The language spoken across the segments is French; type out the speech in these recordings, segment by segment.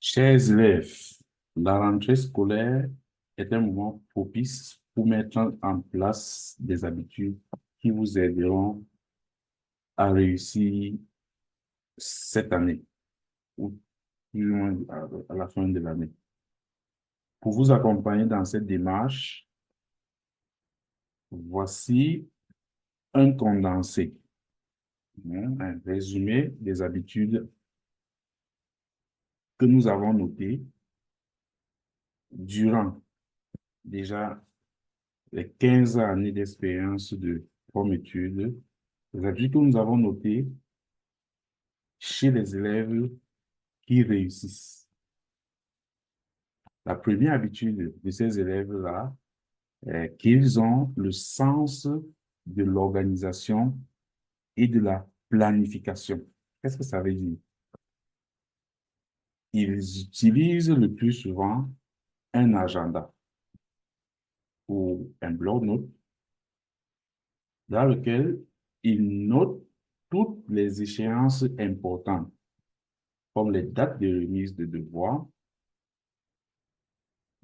Chers élèves, la rentrée scolaire est un moment propice pour mettre en place des habitudes qui vous aideront à réussir cette année ou plus loin à la fin de l'année. Pour vous accompagner dans cette démarche, voici un condensé, un résumé des habitudes que nous avons notées durant déjà les 15 années d'expérience de Forme études, les habitudes que nous avons notées chez les élèves qui réussissent. La première habitude de ces élèves-là est qu'ils ont le sens de l'organisation et de la planification. Qu'est-ce que ça veut dire? Ils utilisent le plus souvent un agenda ou un bloc-notes dans lequel ils notent toutes les échéances importantes, comme les dates de remise de devoirs,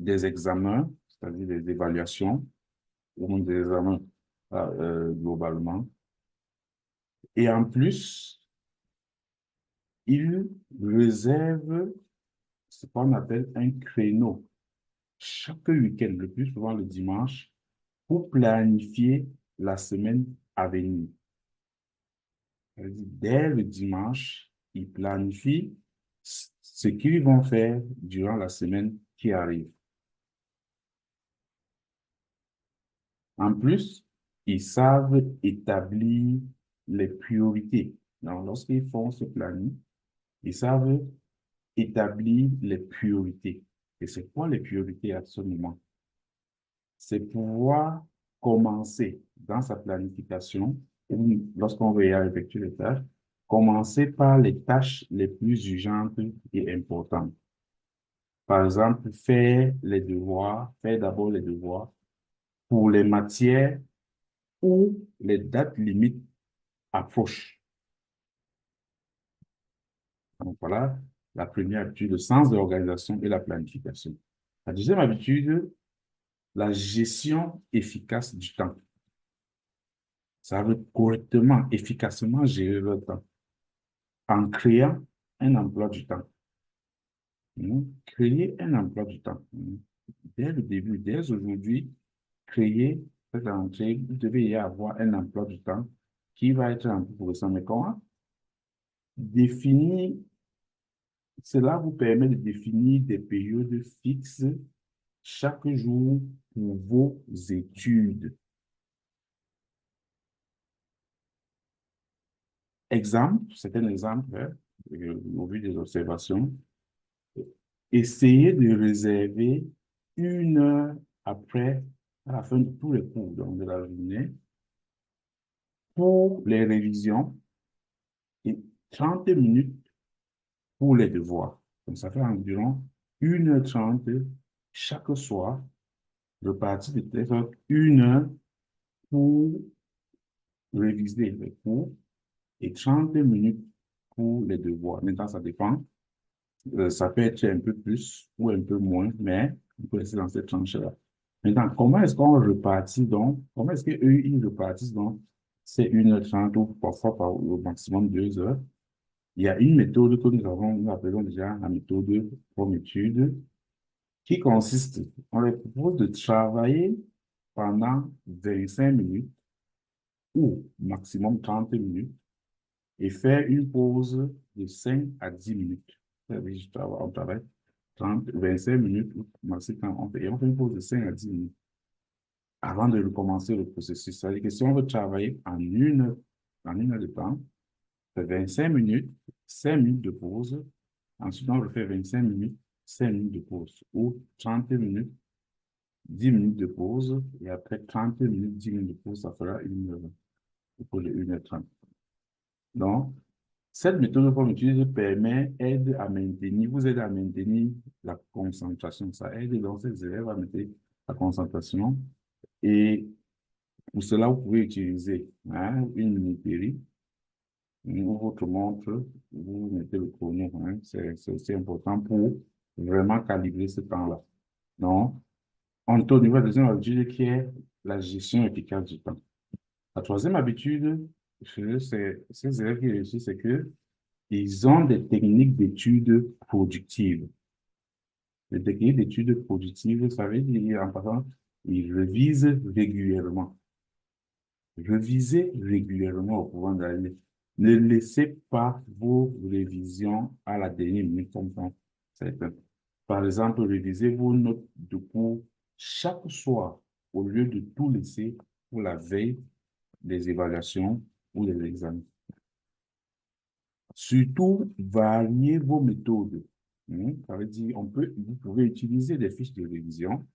des examens, c'est-à-dire des évaluations, ou des examens globalement. Et en plus, ils réservent ce qu'on appelle un créneau chaque week-end, le plus souvent le dimanche, pour planifier la semaine à venir. C'est-à-dire, dès le dimanche, ils planifient ce qu'ils vont faire durant la semaine qui arrive. En plus, ils savent établir les priorités. Donc, lorsqu'ils font ce planning, ils savent établir les priorités. Et c'est quoi les priorités à ce moment? C'est pouvoir commencer dans sa planification, ou lorsqu'on veut y effectuer les tâches, commencer par les tâches les plus urgentes et importantes. Par exemple, faire d'abord les devoirs pour les matières où les dates limites approchent. Donc voilà la première habitude, le sens de l'organisation et la planification. La deuxième habitude, la gestion efficace du temps. Ça veut correctement, efficacement gérer le temps en créant un emploi du temps. Créer un emploi du temps. Dès le début, dès aujourd'hui, créer cette rentrée, vous devez y avoir un emploi du temps qui va être un peu progressant. Mais comment définir? Cela vous permet de définir des périodes fixes chaque jour pour vos études. Exemple, c'est un exemple, hein, au vu des observations. Essayez de réserver 1 heure après, à la fin de tous les cours donc de la journée, pour les révisions et 30 minutes pour les devoirs. Donc, ça fait environ 1h30 chaque soir, reparti de telle sorte 1 heure pour réviser les cours et 30 minutes pour les devoirs. Maintenant, ça dépend. Ça peut être un peu plus ou un peu moins, mais on peut rester dans cette tranche-là. Maintenant, comment est-ce qu'on repartit donc? Comment est-ce qu'eux, ils repartissent donc? C'est 1h30 ou parfois au maximum 2 heures. Il y a une méthode que nous appelons déjà la méthode forme étude, qui consiste, on leur propose de travailler pendant 25 minutes ou maximum 30 minutes et faire une pause de 5 à 10 minutes. On travaille 25 minutes ou maximum, et on fait une pause de 5 à 10 minutes avant de recommencer le processus. C'est-à-dire que si on veut travailler en une heure de temps, c'est 25 minutes, 5 minutes de pause. Ensuite, on refait 25 minutes, 5 minutes de pause. Ou 30 minutes, 10 minutes de pause. Et après 30 minutes, 10 minutes de pause, ça fera une pause de 1h30. Donc, cette méthode qu'on utilise vous aide à maintenir la concentration. Ça aide donc ces élèves à maintenir la concentration. Et pour cela, vous pouvez utiliser une mini-péri ou votre montre, vous mettez le chrono, hein. C'est aussi important pour vraiment calibrer ce temps-là. Non? On tourne au niveau de la deuxième habitude qui est la gestion efficace du temps. La troisième habitude, chez ces élèves qui réussissent, c'est que ils ont des techniques d'études productives. Les techniques d'études productives, ça veut dire, en passant, ils révisent régulièrement. Revisez régulièrement au courant de l'année. Ne laissez pas vos révisions à la dernière minute comme ça. Par exemple, révisez vos notes de cours chaque soir au lieu de tout laisser pour la veille des évaluations ou des examens. Surtout, variez vos méthodes. Ça veut dire, vous pouvez utiliser des fiches de révision,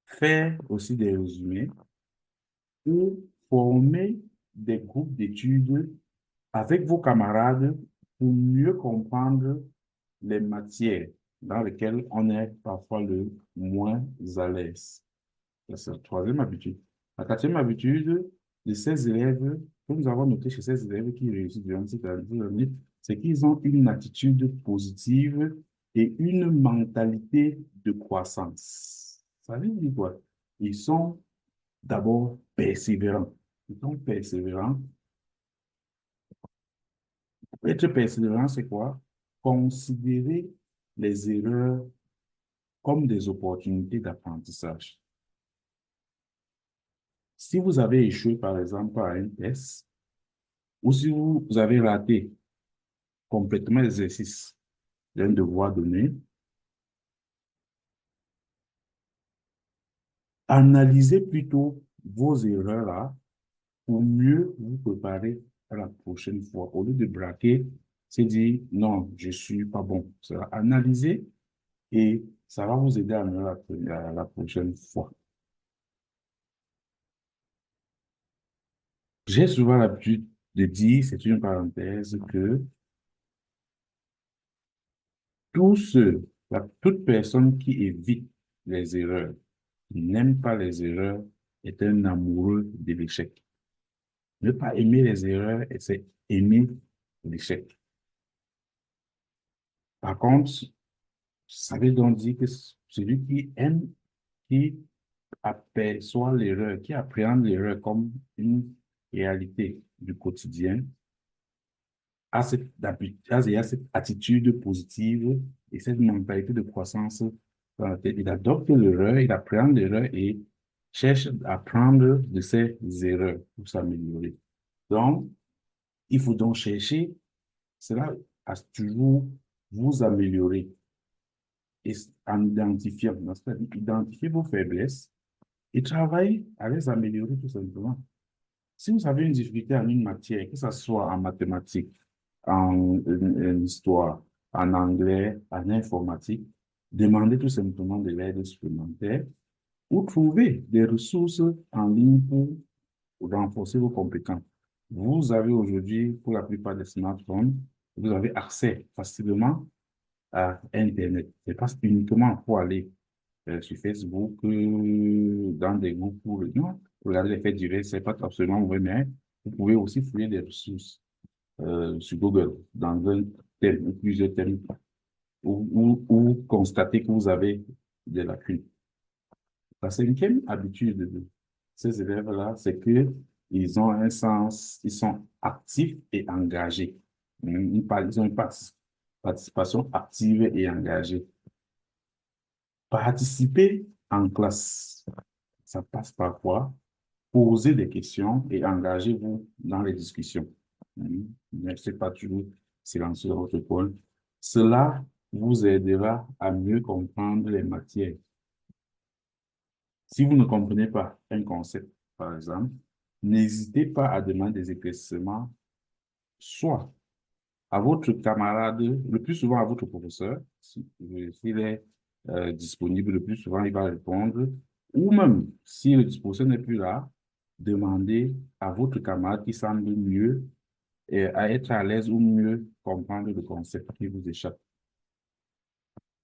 faire aussi des résumés ou former des groupes d'études avec vos camarades pour mieux comprendre les matières dans lesquelles on est parfois le moins à l'aise. C'est la troisième habitude. La quatrième habitude de ces élèves, que nous avons noté chez ces élèves qui réussissent durant cette année, c'est qu'ils ont une attitude positive et une mentalité de croissance. Ça veut dire quoi? Ils sont d'abord persévérants. Ils sont persévérants. Être persévérant, c'est quoi? Considérer les erreurs comme des opportunités d'apprentissage. Si vous avez échoué, par exemple, à un test, ou si vous avez raté complètement l'exercice d'un devoir donné, analysez plutôt vos erreurs là pour mieux vous préparer à la prochaine fois. Au lieu de braquer, c'est dire non, je suis pas bon. Ça va analyser et ça va vous aider à la prochaine fois. J'ai souvent l'habitude de dire, c'est une parenthèse, que toute personne qui évite les erreurs, qui n'aime pas les erreurs, est un amoureux de l'échec. Ne pas aimer les erreurs, c'est aimer l'échec. Par contre, ça veut donc dire que celui qui aime, qui aperçoit l'erreur, qui appréhende l'erreur comme une réalité du quotidien, il a cette attitude positive et cette mentalité de croissance dans la tête. Il adopte l'erreur, il apprend l'erreur et cherche à apprendre de ses erreurs pour s'améliorer. Donc, il faut donc chercher cela à toujours vous améliorer et en identifiant, identifier vos faiblesses et travailler à les améliorer tout simplement. Si vous avez une difficulté en une matière, que ce soit en mathématiques, en histoire, en anglais, en informatique, demandez tout simplement de l'aide supplémentaire ou trouvez des ressources en ligne pour renforcer vos compétences. Vous avez aujourd'hui, pour la plupart des smartphones, vous avez accès facilement à Internet. C'est pas uniquement pour aller sur Facebook, dans des groupes pour non, regarder les faits divers, c'est pas absolument vrai, mais vous pouvez aussi fouiller des ressources sur Google dans un thème ou plusieurs thèmes ou constater que vous avez des lacunes. La cinquième habitude de ces élèves-là, c'est que ils ont un sens, ils sont actifs et engagés. Ils ont une participation active et engagée. Participer en classe, ça passe par quoi? Poser des questions et engagez-vous dans les discussions. Ne restez pas toujours silencieux dans votre coin. Cela vous aidera à mieux comprendre les matières. Si vous ne comprenez pas un concept, par exemple, n'hésitez pas à demander des éclaircissements, soit à votre camarade, le plus souvent à votre professeur, s'il est disponible, le plus souvent il va répondre, ou même si le professeur n'est plus là, demandez à votre camarade qui semble mieux et à être à l'aise ou mieux comprendre le concept qui vous échappe.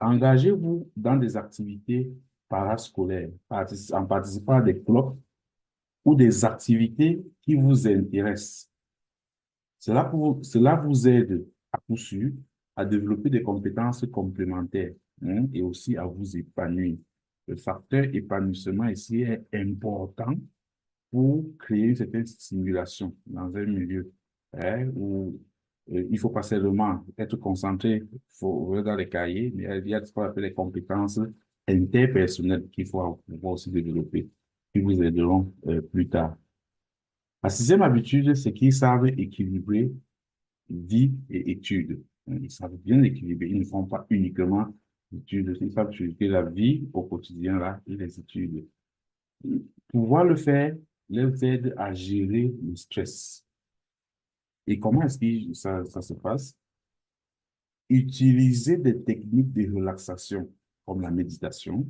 Engagez-vous dans des activités parascolaires en participant à des clubs ou des activités qui vous intéressent. Cela vous aide à coup sûr à développer des compétences complémentaires, hein, et aussi à vous épanouir. Le facteur épanouissement ici est important pour créer une certaine stimulation dans un milieu, hein, où il ne faut pas seulement être concentré dans les cahiers, mais il y a ce qu'on appelle les compétences interpersonnelles qu'il faut pouvoir aussi développer, qui vous aideront plus tard. La sixième habitude, c'est qu'ils savent équilibrer vie et études. Ils savent bien équilibrer. Ils ne font pas uniquement études. Ils savent utiliser la vie au quotidien là et les études. Pouvoir le faire les aide à gérer le stress. Et comment est-ce que ça se passe? Utiliser des techniques de relaxation comme la méditation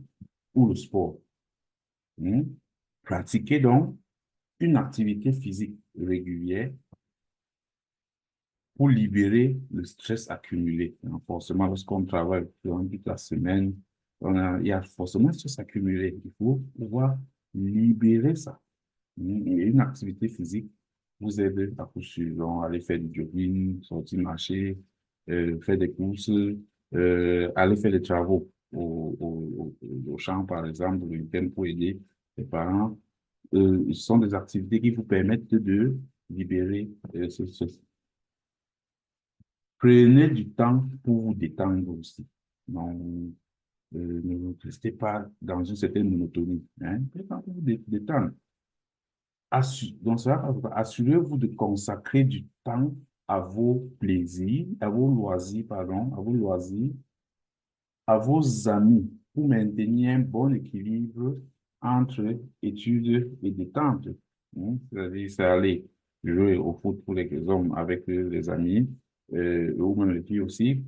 ou le sport. Hmm. Pratiquer donc une activité physique régulière pour libérer le stress accumulé. Donc, forcément, lorsqu'on travaille durant toute la semaine, il y a forcément un stress accumulé. Il faut pouvoir libérer ça. Et une activité physique vous aide à coup sûr. Donc, aller faire du jogging, sortir marcher, faire des courses, aller faire des travaux au champ, par exemple, le week-end pour aider les parents. Ce sont des activités qui vous permettent de libérer ce. Prenez du temps pour vous détendre aussi. Donc, ne restez pas dans une certaine monotonie. Hein. Prenez du temps pour vous détendre. Donc, assurez-vous de consacrer du temps à vos plaisirs, à vos loisirs, pardon, à vos loisirs, à vos amis, pour maintenir un bon équilibre entre études et détente. Hein. C'est-à-dire, c'est aller jouer au foot pour les hommes avec les amis, ou même les filles aussi,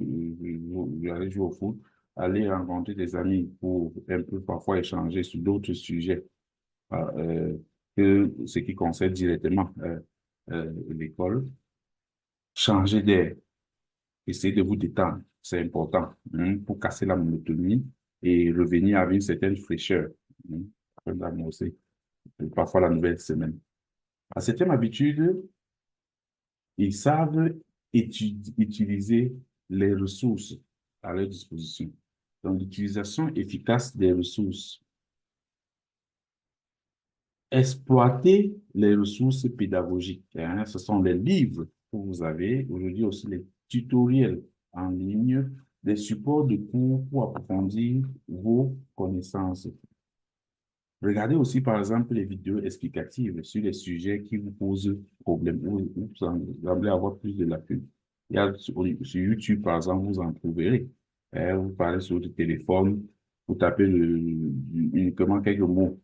aller jouer au foot, aller rencontrer des amis pour un peu parfois échanger sur d'autres sujets que ce qui concerne directement l'école. Changer d'air, essayez de vous détendre, c'est important, hein, pour casser la monotonie et revenir avec une certaine fraîcheur, hein, après d'amorcer parfois la nouvelle semaine. À septième habitude, ils savent utiliser les ressources à leur disposition. Donc, l'utilisation efficace des ressources. Exploiter les ressources pédagogiques, hein. Ce sont les livres que vous avez, aujourd'hui aussi les tutoriels en ligne, des supports de cours pour approfondir vos connaissances. Regardez aussi, par exemple, les vidéos explicatives sur les sujets qui vous posent problème ou vous semblez avoir plus de lacunes. Il y a sur YouTube, par exemple, vous en trouverez. Vous parlez sur le téléphone, vous tapez uniquement quelques mots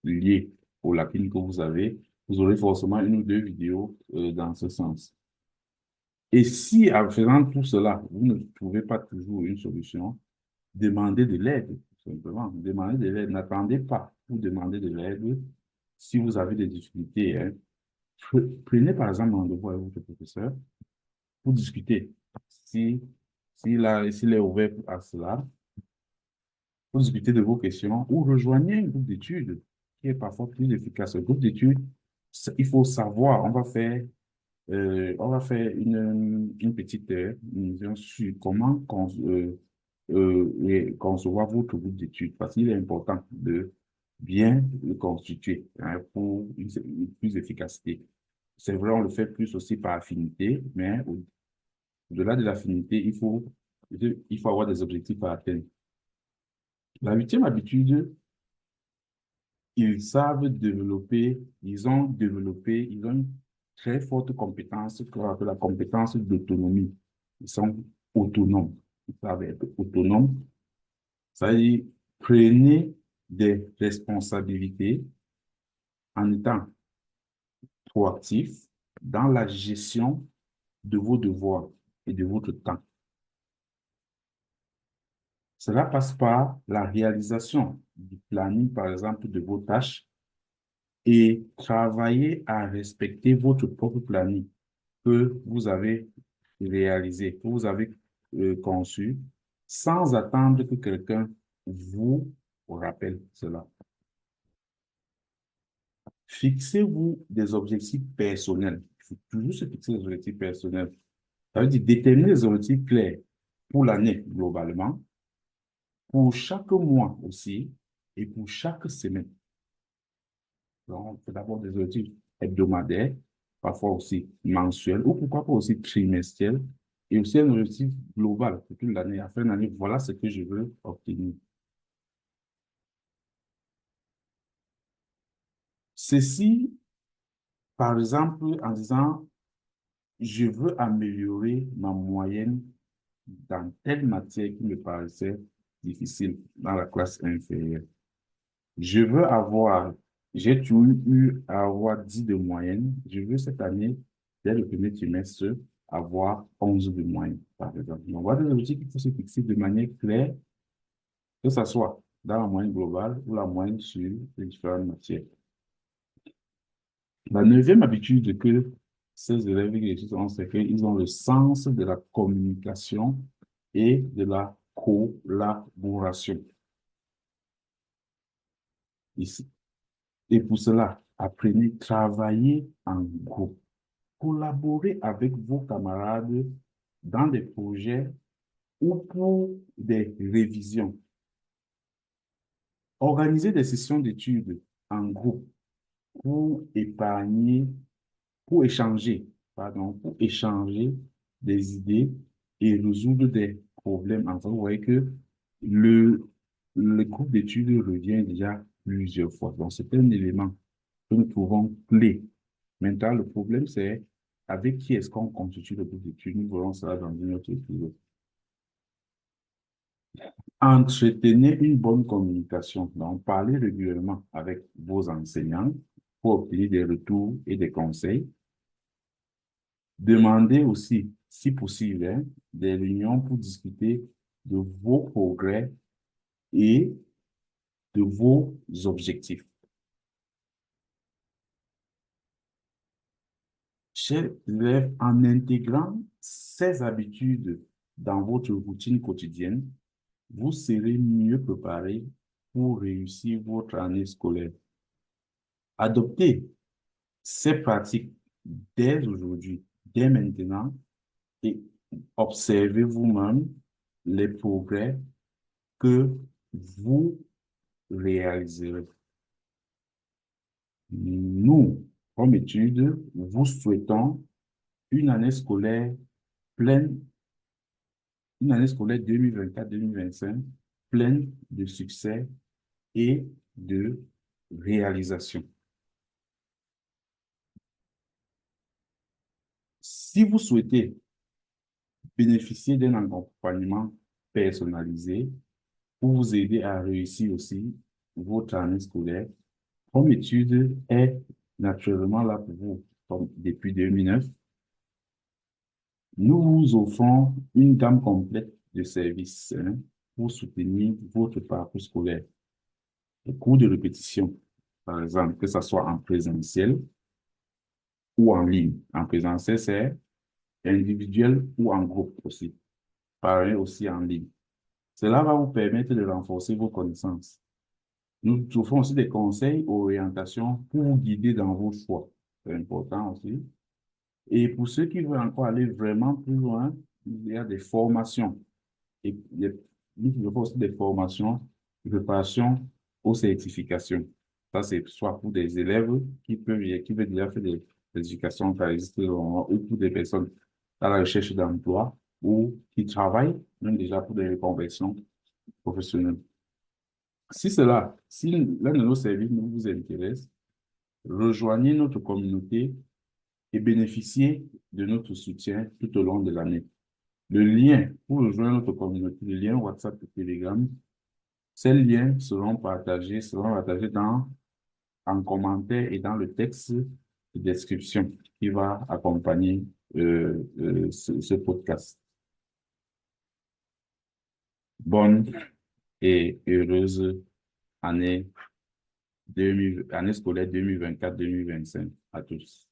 liés aux lacunes que vous avez, vous aurez forcément une ou deux vidéos dans ce sens. Et si, en faisant tout cela, vous ne trouvez pas toujours une solution, demandez de l'aide, tout simplement. Demandez de l'aide. N'attendez pas pour demander de l'aide si vous avez des difficultés. Hein. Prenez par exemple un rendez-vous avec votre professeur pour discuter. Si, s'il est ouvert à cela, pour discuter de vos questions ou rejoignez un groupe d'études qui est parfois plus efficace. Un groupe d'études, il faut savoir, on va faire une petite mission sur comment concevoir votre groupe d'études parce qu'il est important de bien le constituer, hein, pour une plus efficacité. C'est vrai, on le fait plus aussi par affinité, mais au-delà de l'affinité, il faut avoir des objectifs à atteindre. La huitième habitude, ils ont une très forte compétence, qu'on appelle la compétence d'autonomie. Ils sont autonomes. Ils savent être autonomes. Ça veut dire, prenez des responsabilités en étant proactif dans la gestion de vos devoirs et de votre temps. Cela passe par la réalisation du planning, par exemple, de vos tâches et travailler à respecter votre propre planning que vous avez réalisé, que vous avez conçu, sans attendre que quelqu'un vous rappelle cela. Fixez-vous des objectifs personnels. faut toujours se fixer des objectifs personnels. Ça veut dire déterminer des objectifs clairs pour l'année globalement, pour chaque mois aussi et pour chaque semaine. Donc, on fait d'abord des objectifs hebdomadaires, parfois aussi mensuels, ou pourquoi pas aussi trimestriels, et aussi un objectif global pour toute l'année. À la fin de l'année, voilà ce que je veux obtenir. Ceci, par exemple, en disant, je veux améliorer ma moyenne dans telle matière qui me paraissait difficile dans la classe inférieure. Je veux avoir, j'ai toujours eu à avoir 10 de moyenne. Je veux cette année, dès le premier trimestre, avoir 11 de moyenne, par exemple. Donc, voilà des objectifs qu'il faut se fixer de manière claire, que ce soit dans la moyenne globale ou la moyenne sur les différentes matières. La neuvième habitude que ces élèves ont, c'est qu'ils ont le sens de la communication et de la collaboration. Ici. Et pour cela, apprenez à travailler en groupe. Collaborez avec vos camarades dans des projets ou pour des révisions. Organisez des sessions d'études en groupe pour épargner, pour échanger, pardon, pour échanger des idées et résoudre des problèmes. Enfin, vous voyez que le groupe d'études revient déjà plusieurs fois. Donc, c'est un élément que nous trouvons clé. Maintenant, le problème, c'est avec qui est-ce qu'on constitue le groupe d'études? Nous verrons ça dans une autre épisode. Entretenez une bonne communication. Donc, parlez régulièrement avec vos enseignants pour obtenir des retours et des conseils. Demandez aussi, si possible, hein, des réunions pour discuter de vos progrès et de vos objectifs. Chers élèves, en intégrant ces habitudes dans votre routine quotidienne, vous serez mieux préparé pour réussir votre année scolaire. Adoptez ces pratiques dès aujourd'hui, dès maintenant, et observez vous-même les progrès que vous réaliserez. Nous, comme études, vous souhaitons une année scolaire pleine, une année scolaire 2024-2025 pleine de succès et de réalisation. Si vous souhaitez bénéficier d'un accompagnement personnalisé pour vous aider à réussir aussi votre année scolaire, Home Études est naturellement là pour vous. Comme depuis 2009, nous vous offrons une gamme complète de services pour soutenir votre parcours scolaire. Les cours de répétition, par exemple, que ce soit en présentiel ou en ligne. En présentiel, c'est individuel ou en groupe aussi. Pareil aussi en ligne. Cela va vous permettre de renforcer vos connaissances. Nous offrons aussi des conseils, orientations pour vous guider dans vos choix. C'est important aussi. Et pour ceux qui veulent encore aller vraiment plus loin, il y a des formations. Et nous offrons aussi des formations de préparation aux certifications. Ça, c'est soit pour des élèves qui veulent déjà faire des éducations caristes ou pour des personnes à la recherche d'emploi ou qui travaillent même déjà pour des reconversions professionnelles. Si l'un de nos services vous intéresse, rejoignez notre communauté et bénéficiez de notre soutien tout au long de l'année. Le lien pour rejoindre notre communauté, le lien WhatsApp et Telegram, ces liens seront partagés en commentaire et dans le texte de description qui va accompagner ce podcast. Bonne et heureuse année scolaire 2024-2025 à tous.